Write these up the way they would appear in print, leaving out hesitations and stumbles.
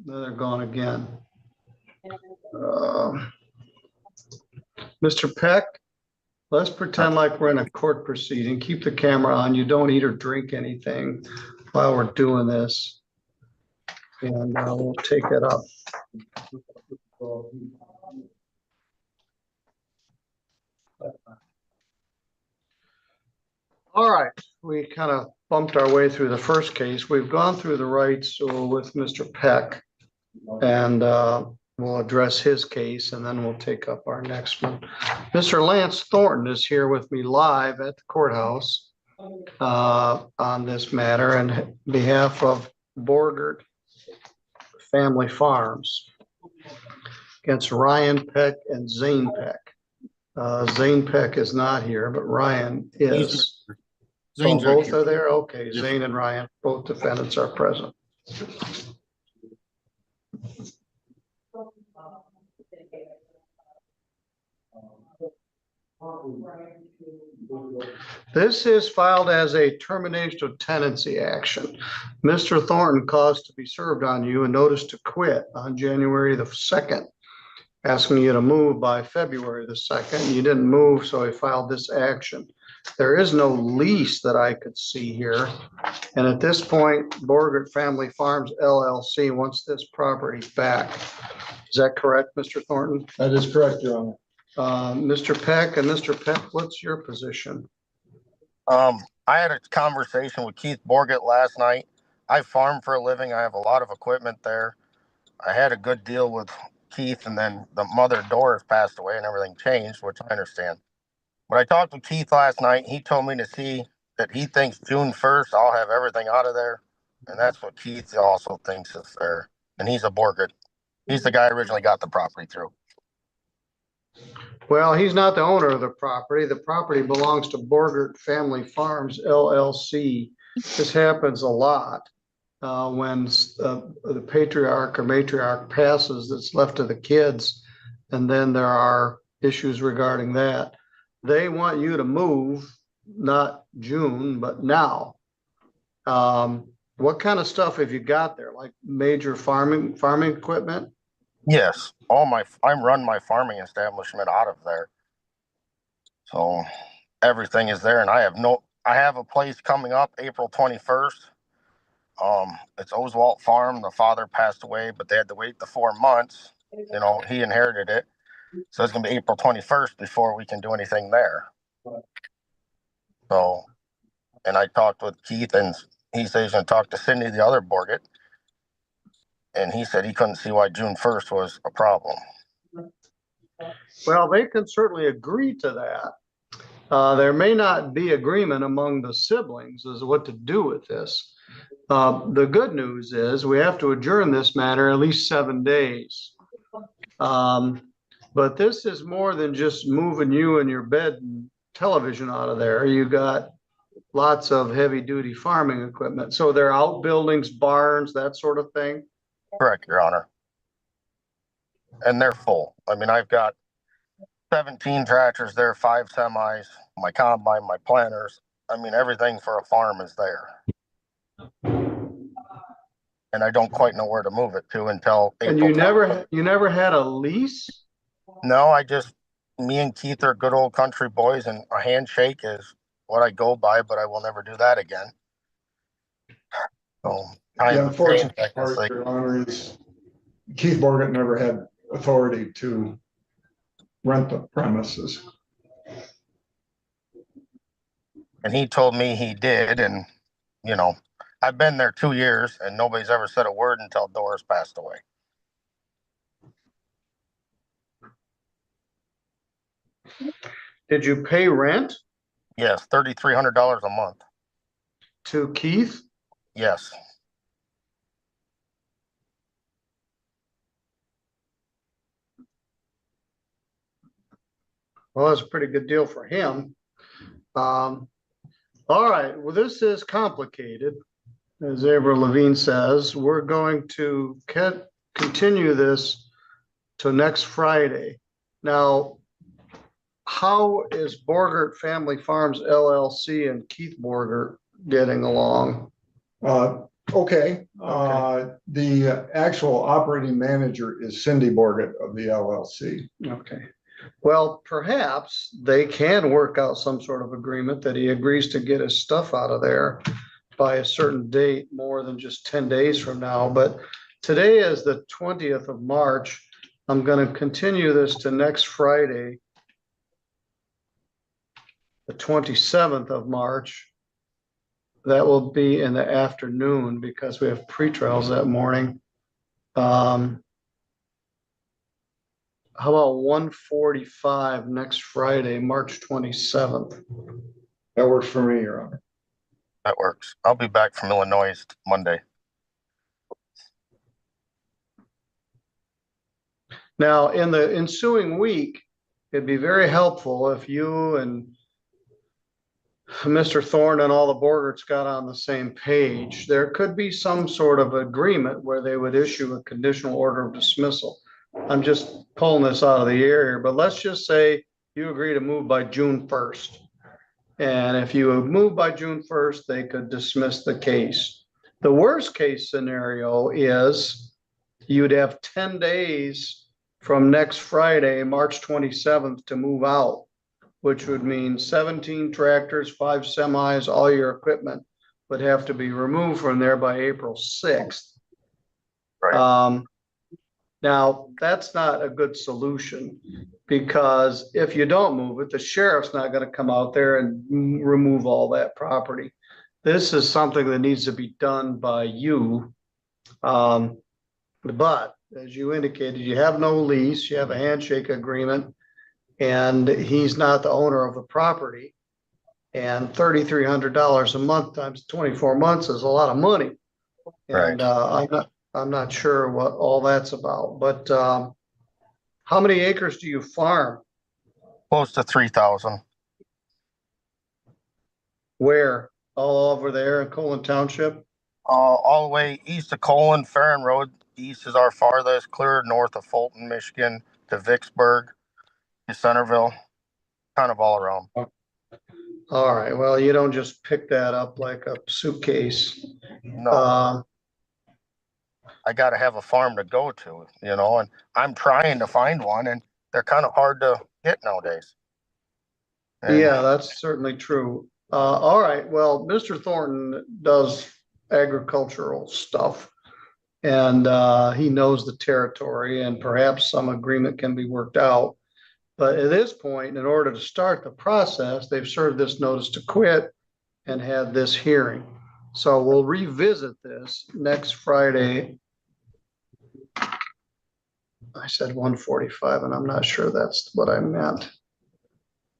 They're gone again. Mr. Peck, let's pretend like we're in a court proceeding. Keep the camera on. You don't eat or drink anything while we're doing this. And we'll take it up. All right, we kind of bumped our way through the first case. We've gone through the rights with Mr. Peck, and we'll address his case, and then we'll take up our next one. Mr. Lance Thornton is here with me live at the courthouse on this matter on behalf of Borgert Family Farms against Ryan Peck and Zane Peck. Zane Peck is not here, but Ryan is. So both are there? Okay, Zane and Ryan, both defendants are present. This is filed as a termination of tenancy action. Mr. Thornton caused to be served on you a notice to quit on January the 2nd, asking you to move by February the 2nd. You didn't move, so he filed this action. There is no lease that I could see here. And at this point, Borgert Family Farms LLC wants this property back. Is that correct, Mr. Thornton? That is correct, Your Honor. Mr. Peck and Mr. Peck, what's your position? I had a conversation with Keith Borgert last night. I farm for a living. I have a lot of equipment there. I had a good deal with Keith, and then the mother Doris passed away and everything changed, which I understand. But I talked with Keith last night. He told me to see that he thinks June 1st, I'll have everything out of there. And that's what Keith also thinks is there. And he's a Borgert. He's the guy I originally got the property through. Well, he's not the owner of the property. The property belongs to Borgert Family Farms LLC. This happens a lot when the patriarch or matriarch passes, that's left to the kids. And then there are issues regarding that. They want you to move, not June, but now. What kind of stuff have you got there? Like major farming equipment? Yes, I run my farming establishment out of there. So everything is there, and I have a place coming up April 21st. It's Oswald Farm. The father passed away, but they had to wait the 4 months. You know, he inherited it. So it's going to be April 21st before we can do anything there. So, and I talked with Keith, and he said he's going to talk to Cindy, the other Borgert. And he said he couldn't see why June 1st was a problem. Well, they can certainly agree to that. There may not be agreement among the siblings as to what to do with this. The good news is we have to adjourn this matter at least 7 days. But this is more than just moving you and your bed and television out of there. You got lots of heavy duty farming equipment. So they're outbuildings, barns, that sort of thing. Correct, Your Honor. And they're full. I mean, I've got 17 tractors there, 5 semis, my combine, my planters. I mean, everything for a farm is there. And I don't quite know where to move it to until April. And you never had a lease? No, me and Keith are good old country boys, and a handshake is what I go by, but I will never do that again. So, The unfortunate part, Your Honor, is Keith Borgert never had authority to rent the premises. And he told me he did, and, you know, I've been there 2 years, and nobody's ever said a word until Doris passed away. Did you pay rent? Yes, $3,300 a month. To Keith? Yes. Well, that's a pretty good deal for him. All right. Well, this is complicated. As Avril Levine says, we're going to continue this to next Friday. Now, how is Borgert Family Farms LLC and Keith Borgert getting along? Okay, the actual operating manager is Cindy Borgett of the LLC. Okay. Well, perhaps they can work out some sort of agreement that he agrees to get his stuff out of there by a certain date, more than just 10 days from now. But today is the 20th of March. I'm going to continue this to next Friday, the 27th of March. That will be in the afternoon because we have pre-trials that morning. How about 1:45 next Friday, March 27th? That works for me, Your Honor. That works. I'll be back from Illinois Monday. Now, in the ensuing week, it'd be very helpful if you and Mr. Thorne and all the Borgerts got on the same page. There could be some sort of agreement where they would issue a conditional order of dismissal. I'm just pulling this out of the air here, but let's just say you agree to move by June 1st. And if you move by June 1st, they could dismiss the case. The worst case scenario is you'd have 10 days from next Friday, March 27th, to move out, which would mean 17 tractors, 5 semis, all your equipment would have to be removed from there by April 6th. Right. Now, that's not a good solution, because if you don't move it, the sheriff's not going to come out there and remove all that property. This is something that needs to be done by you. But as you indicated, you have no lease, you have a handshake agreement, and he's not the owner of the property. And $3,300 a month times 24 months is a lot of money. And I'm not sure what all that's about, but how many acres do you farm? Close to 3,000. Where? All over there in Colon Township? All the way east of Colon, Farron Road. East is our farthest, clear north of Fulton, Michigan, to Vicksburg, to Centerville, kind of all around. All right. Well, you don't just pick that up like a suitcase. No. I got to have a farm to go to, and I'm trying to find one, and they're kind of hard to get nowadays. And yeah, that's certainly true. All right. Well, Mr. Thornton does agricultural stuff, and he knows the territory, and perhaps some agreement can be worked out. But at this point, in order to start the process, they've served this notice to quit and had this hearing. So we'll revisit this next Friday. I said 1:45, and I'm not sure that's what I meant.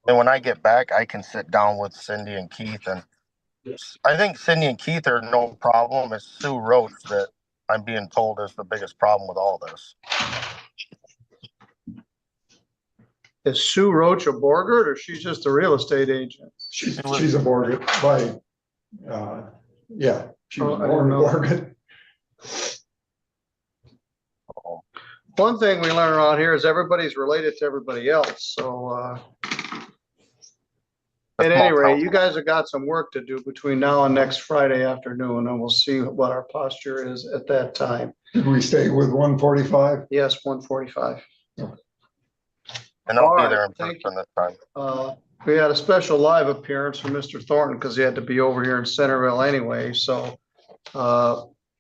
And when I get back, I can sit down with Cindy and Keith, and I think Cindy and Keith are no problem. It's Sue Roach that I'm being told is the biggest problem with all this. Is Sue Roach a Borgert, or she's just a real estate agent? She's a Borgett by, yeah, she was born a Borgett. One thing we learn around here is everybody's related to everybody else. So at any rate, you guys have got some work to do between now and next Friday afternoon, and we'll see what our posture is at that time. Did we stay with 1:45? Yes, 1:45. And I'll be there in person this time. We had a special live appearance from Mr. Thornton because he had to be over here in Centerville anyway. So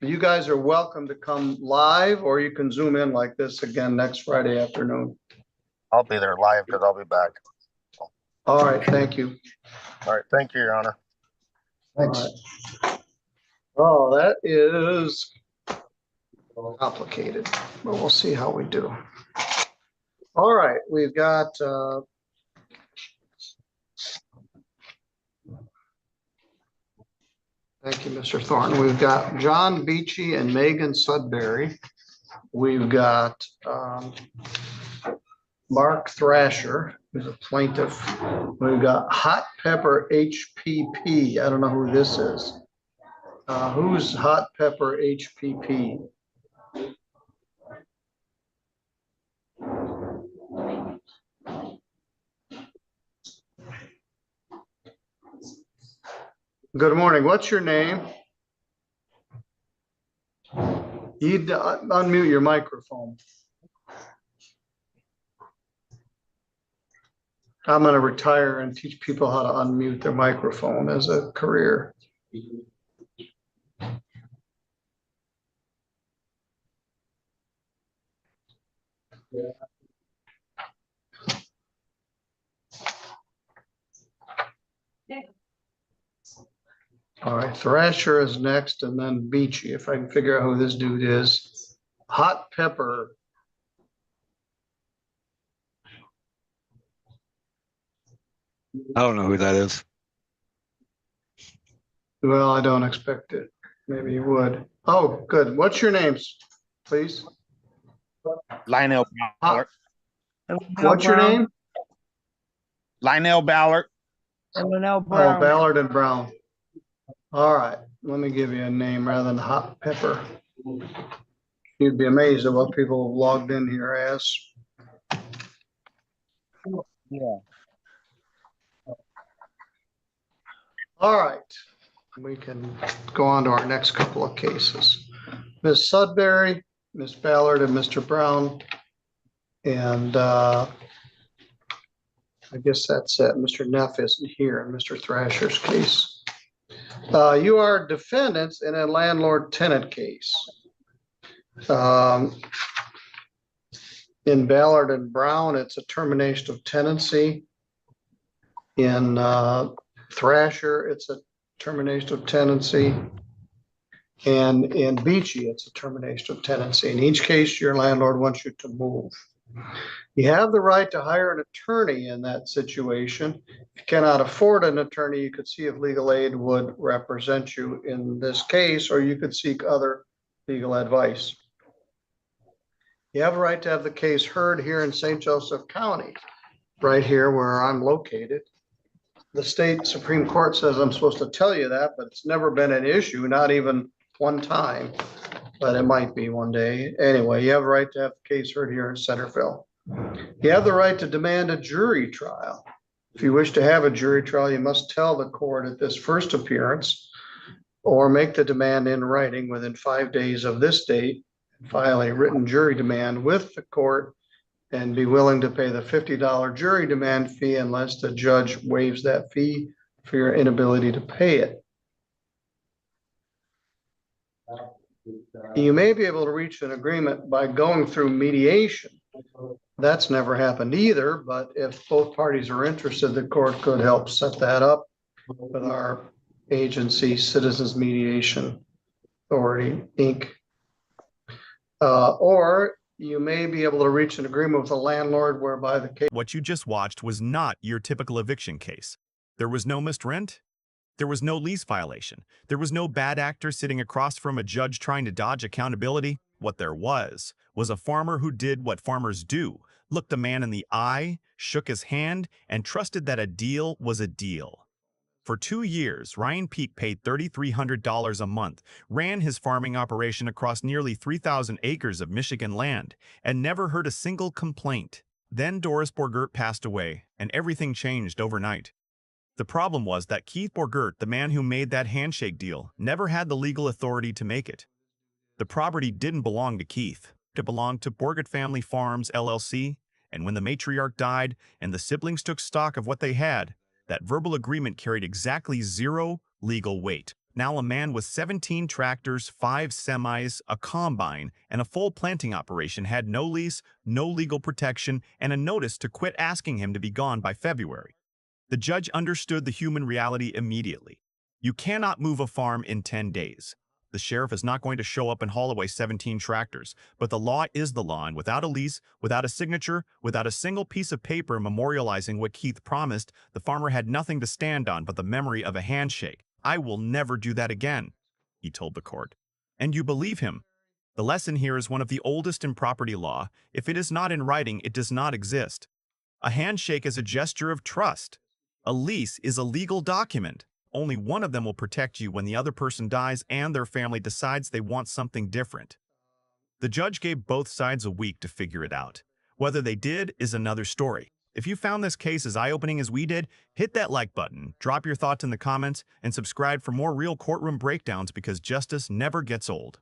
you guys are welcome to come live, or you can zoom in like this again next Friday afternoon. I'll be there live because I'll be back. All right. Thank you. All right. Thank you, Your Honor. Thanks. Right. Oh, that is complicated, but we'll see how we do. All right. We've got thank you, Mr. Thornton. We've got John Beachy and Megan Sudbury. We've got Mark Thrasher, who's a plaintiff. We've got Hot Pepper HPP. I don't know who this is. Who's Hot Pepper HPP? Good morning. What's your name? You'd unmute your microphone. I'm gonna retire and teach people how to unmute their microphone as a career. All right, Thrasher is next and then Beachy, if I can figure out who this dude is. Hot Pepper. I don't know who that is. Well, I don't expect it. Maybe you would. Oh, good. What's your names, please? Lionel Ballard. What's your name? Lionel Ballard. Oh, Ballard and Brown. All right, let me give you a name rather than Hot Pepper. You'd be amazed at what people have logged in here as. Yeah. All right, we can go on to our next couple of cases. Ms. Sudbury, Ms. Ballard, and Mr. Brown. And I guess that's it. Mr. Neff isn't here in Mr. Thrasher's case. You are defendants in a landlord-tenant case. In Ballard and Brown, it's a termination of tenancy. In Thrasher, it's a termination of tenancy. And in Beachy, it's a termination of tenancy. In each case, your landlord wants you to move. You have the right to hire an attorney in that situation. If you cannot afford an attorney, you could see if legal aid would represent you in this case, or you could seek other legal advice. You have a right to have the case heard here in St. Joseph County, right here where I'm located. The state Supreme Court says I'm supposed to tell you that, but it's never been an issue, not even one time, but it might be one day. Anyway, you have a right to have the case heard here in Centerville. You have the right to demand a jury trial. If you wish to have a jury trial, you must tell the court at this first appearance or make the demand in writing within 5 days of this date, file a written jury demand with the court, and be willing to pay the $50 jury demand fee unless the judge waives that fee for your inability to pay it. You may be able to reach an agreement by going through mediation. That's never happened either, but if both parties are interested, the court could help set that up with our agency, Citizens Mediation Authority, Inc. Or you may be able to reach an agreement with the landlord whereby the case. What you just watched was not your typical eviction case. There was no missed rent. There was no lease violation. There was no bad actor sitting across from a judge trying to dodge accountability. What there was a farmer who did what farmers do, looked a man in the eye, shook his hand, and trusted that a deal was a deal. For 2 years, Ryan Peak paid $3,300 a month, ran his farming operation across nearly 3,000 acres of Michigan land, and never heard a single complaint. Then Doris Borgert passed away, and everything changed overnight. The problem was that Keith Borgert, the man who made that handshake deal, never had the legal authority to make it. The property didn't belong to Keith. It belonged to Borgert Family Farms, LLC, and when the matriarch died and the siblings took stock of what they had, that verbal agreement carried exactly 0 legal weight. Now a man with 17 tractors, 5 semis, a combine, and a full planting operation had no lease, no legal protection, and a notice to quit asking him to be gone by February. The judge understood the human reality immediately. You cannot move a farm in 10 days. The sheriff is not going to show up and haul away 17 tractors, but the law is the law, and without a lease, without a signature, without a single piece of paper memorializing what Keith promised, the farmer had nothing to stand on but the memory of a handshake. "I will never do that again," he told the court. And you believe him. The lesson here is one of the oldest in property law. If it is not in writing, it does not exist. A handshake is a gesture of trust. A lease is a legal document. Only one of them will protect you when the other person dies and their family decides they want something different. The judge gave both sides a week to figure it out. Whether they did is another story. If you found this case as eye-opening as we did, hit that like button, drop your thoughts in the comments, and subscribe for more real courtroom breakdowns because justice never gets old.